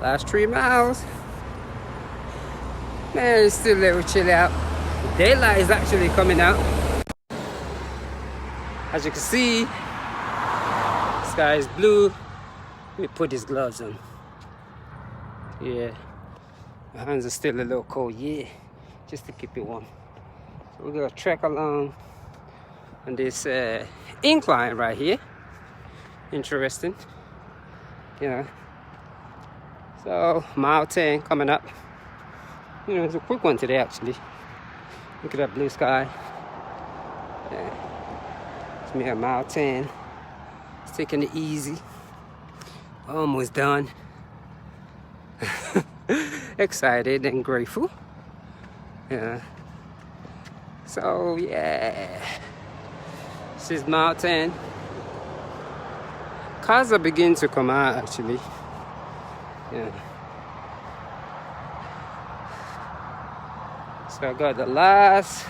Last 3 miles. Man, it's still a little chilly out. Daylight is actually coming out. As you can see, sky is blue. Let me put these gloves on. Yeah, my hands are still a little cold. Yeah, just to keep it warm. So we're gonna trek along on this incline right here. Interesting. Yeah. So mile 10 coming up. You know, it's a quick one today actually. Look at that blue sky. Yeah. It's me at mile 10. It's taking it easy. Almost done. Excited and grateful. Yeah. So yeah. This is mile 10. Cars are beginning to come out actually. Yeah. So I got the last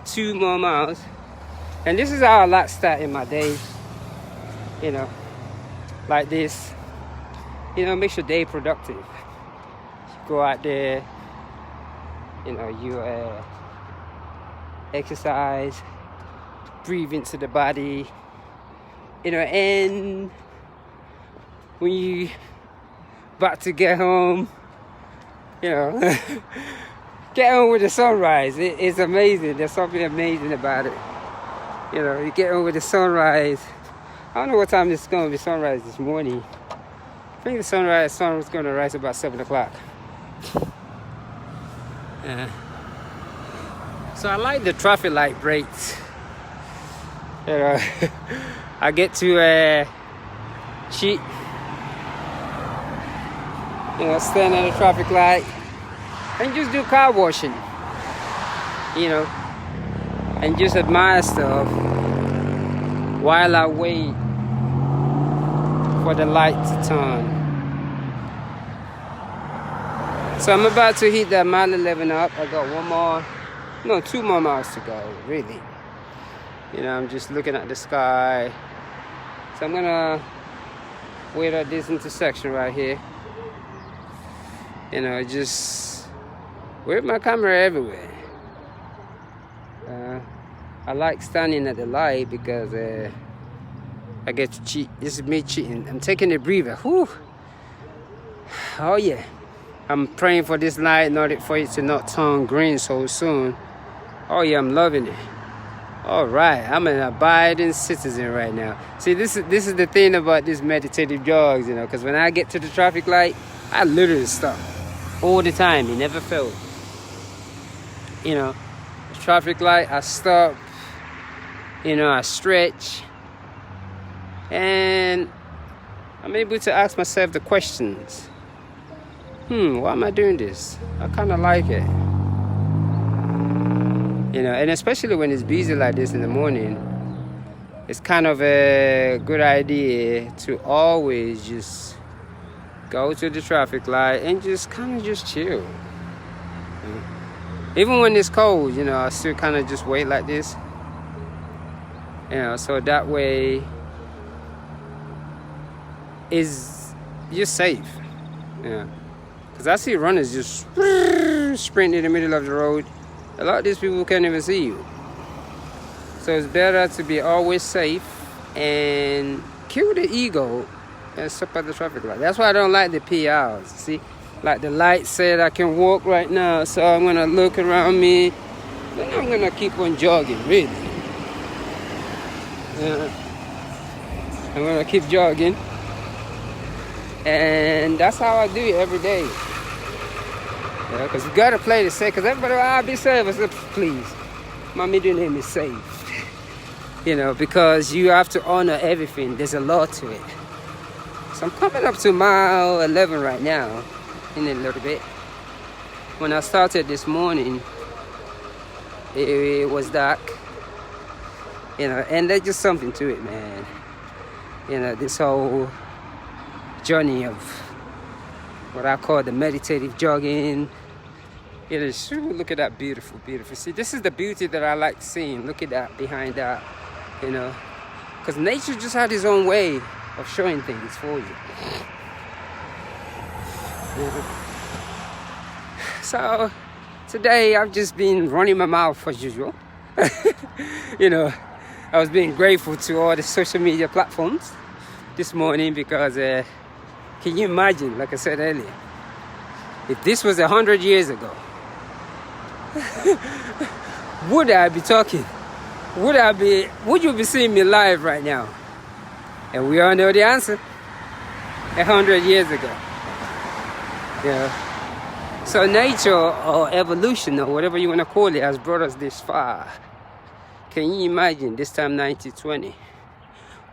2 more miles. And this is how I like starting my day. You know, like this. You know, makes your day productive. You go out there, you know, you exercise, breathe into the body, you know, and when you about to get home, you know, get home with the sunrise. It's amazing. There's something amazing about it. You know, you get home with the sunrise. I don't know what time it's going to be sunrise this morning. I think the sun was going to rise about 7 o'clock. Yeah. So I like the traffic light breaks. You know, I get to cheat. You know, stand at a traffic light and just do car washing. You know, and just admire stuff while I wait for the light to turn. So I'm about to hit that mile 11 up. I got 2 more miles to go, really. You know, I'm just looking at the sky. So I'm gonna wait at this intersection right here. You know, just with my camera everywhere. I like standing at the light because I get to cheat. This is me cheating. I'm taking a breather. Whew. Oh yeah. I'm praying for this light, for it to not turn green so soon. Oh yeah, I'm loving it. All right, I'm an abiding citizen right now. See, this is the thing about these meditative jogs, you know, because when I get to the traffic light, I literally stop all the time. It never fails. You know, the traffic light, I stop. You know, I stretch. And I'm able to ask myself the questions. Why am I doing this? I kind of like it. You know, and especially when it's busy like this in the morning, it's kind of a good idea to always just go to the traffic light and just kind of just chill. Even when it's cold, you know, I still kind of just wait like this. You know, so that way you're safe. Yeah. Because I see runners just sprint in the middle of the road. A lot of these people can't even see you. So it's better to be always safe and kill the ego and stop at the traffic light. That's why I don't like the PRs. See, like the light said I can walk right now, so I'm gonna look around me. Then I'm gonna keep on jogging, really. I'm gonna keep jogging. And that's how I do it every day. Yeah, because you gotta play it safe. Because everybody, I'll be safe. I said, please, mommy, your name is safe. You know, because you have to honor everything. There's a lot to it. So I'm coming up to mile 11 right now, in a little bit. When I started this morning, it was dark. You know, and there's just something to it, man. You know, this whole journey of what I call the meditative jogging. You know, look at that beautiful. See, this is the beauty that I like seeing. Look at that, behind that, you know. Because nature just had its own way of showing things for you. So today I've just been running my mouth as usual. I was being grateful to all the social media platforms this morning because can you imagine, like I said earlier, if this was 100 years ago, would I be talking? Would you be seeing me live right now? And we all know the answer. 100 years ago. So nature or evolution or whatever you want to call it has brought us this far. Can you imagine this time 1920?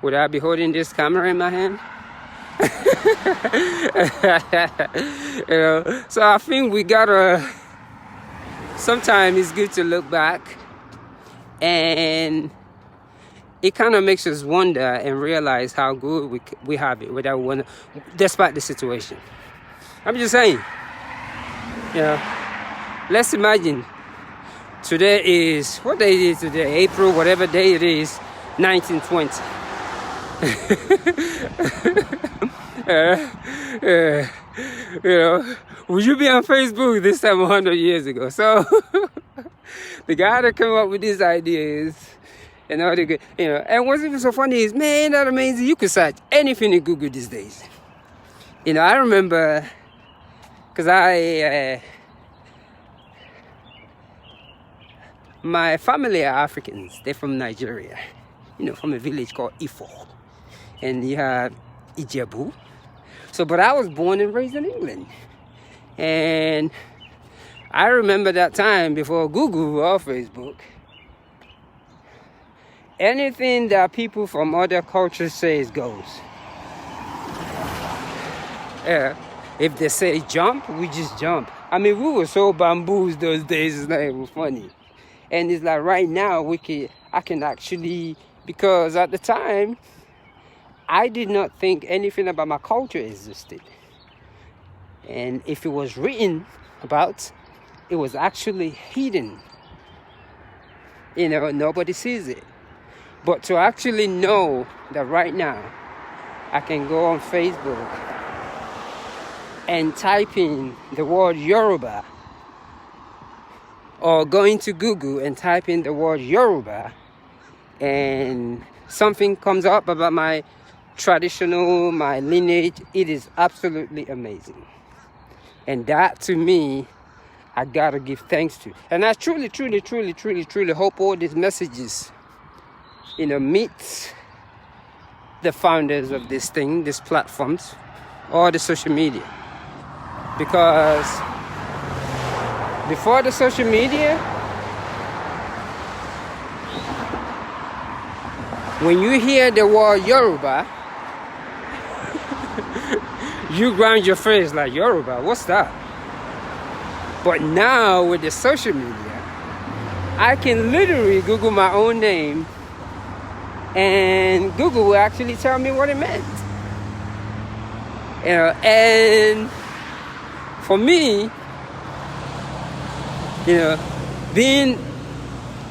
Would I be holding this camera in my hand? So I think we gotta, sometimes it's good to look back, and it kind of makes us wonder and realize how good we have it without one, despite the situation. I'm just saying, let's imagine today is, what day is it today? April, whatever day it is, 1920. Would you be on Facebook this time 100 years ago? So the guy that came up with these ideas and all the good, and what's even so funny is, man, that amazing. You could search anything in Google these days. I remember, because my family are Africans. They're from Nigeria, from a village called Ifo. And you have Ijebu. So, but I was born and raised in England. And I remember that time before Google or Facebook, anything that people from other cultures say goes. If they say jump, we just jump. I mean, we were so bamboozled those days, it's not even funny. And it's like right now, I can actually, because at the time, I did not think anything about my culture existed. And if it was written about, it was actually hidden. Nobody sees it. But to actually know that right now, I can go on Facebook and type in the word Yoruba, or go into Google and type in the word Yoruba, and something comes up about my traditional, my lineage, it is absolutely amazing. And that, to me, I gotta give thanks to. And I truly hope all these messages, meet the founders of this thing, these platforms, or the social media. Because before the social media, when you hear the word Yoruba, you grind your face like, Yoruba, what's that? But now with the social media, I can literally Google my own name and Google will actually tell me what it meant. And for me, being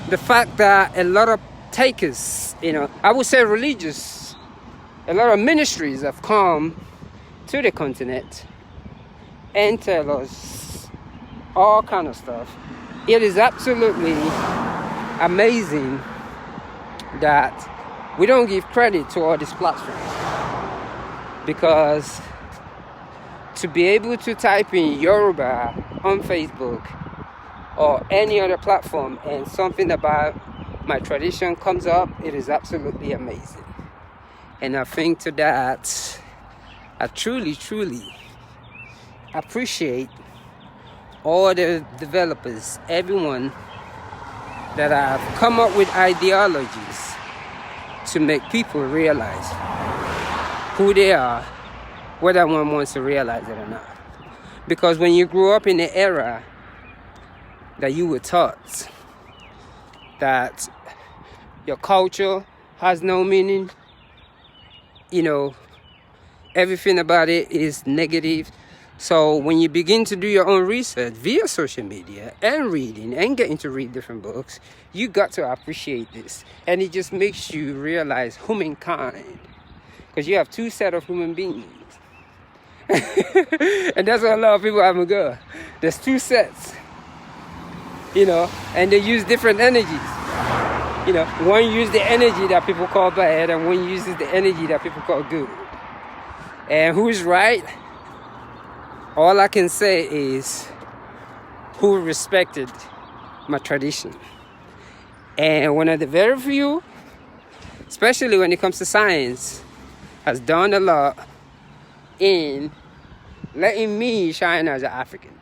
the fact that a lot of takers, I would say religious, a lot of ministries have come to the continent and tell us all kind of stuff. It is absolutely amazing that we don't give credit to all these platforms, because to be able to type in Yoruba on Facebook or any other platform and something about my tradition comes up, it is absolutely amazing. And I think to that, I truly appreciate all the developers, everyone that have come up with ideologies to make people realize who they are, whether one wants to realize it or not. Because when you grew up in an era that you were taught that your culture has no meaning, everything about it is negative. So when you begin to do your own research via social media and reading and getting to read different books, you got to appreciate this. And it just makes you realize humankind. Because you have two sets of human beings. And that's what a lot of people haven't got. There's two sets, you know, and they use different energies. You know, one uses the energy that people call bad, and one uses the energy that people call good. And who's right? All I can say is who respected my tradition. And one of the very few, especially when it comes to science, has done a lot in letting me shine as an African.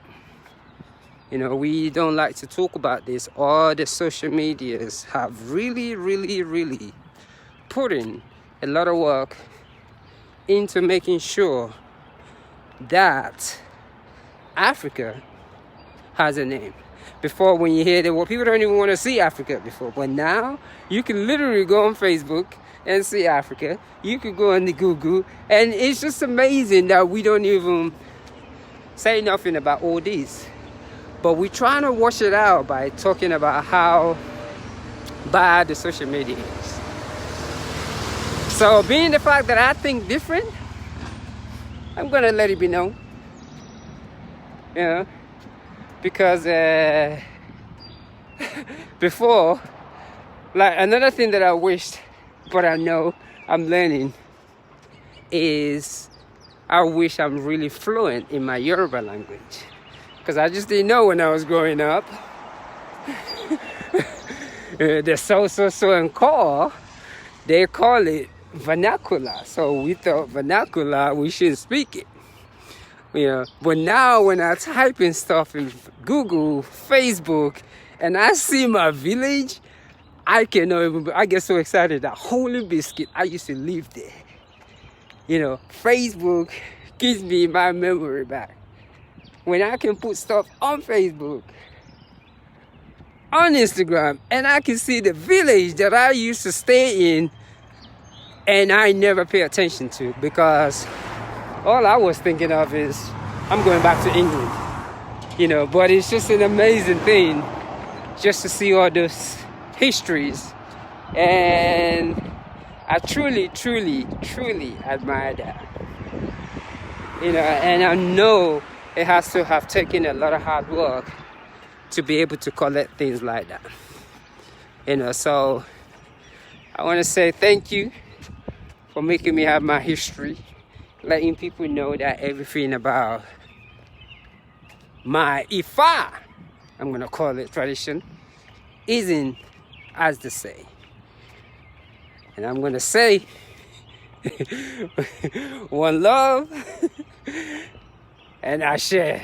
You know, we don't like to talk about this. All the social medias have really put in a lot of work into making sure that Africa has a name. Before, when you hear that, well, people don't even want to see Africa before. But now, you can literally go on Facebook and see Africa. You can go on the Google. And it's just amazing that we don't even say nothing about all this. But we're trying to wash it out by talking about how bad the social media is. So, being the fact that I think different, I'm going to let it be known. You know? Because before, like, another thing that I wished, but I know I'm learning, is I wish I'm really fluent in my Yoruba language. Because I just didn't know when I was growing up. The so and call, they call it vernacular. So we thought vernacular, we shouldn't speak it. You know, but now when I type in stuff in Google, Facebook, and I see my village, I cannot even, I get so excited that Holy Biscuit, I used to live there. You know, Facebook gives me my memory back. When I can put stuff on Facebook, on Instagram, and I can see the village that I used to stay in and I never pay attention to, because all I was thinking of is I'm going back to England, you know. But it's just an amazing thing just to see all those histories, and I truly admire that, you know. And I know it has to have taken a lot of hard work to be able to collect things like that, you know. So I want to say thank you for making me have my history, letting people know that everything about my Ifa, I'm going to call it tradition, isn't as they say. And I'm going to say one love and I share.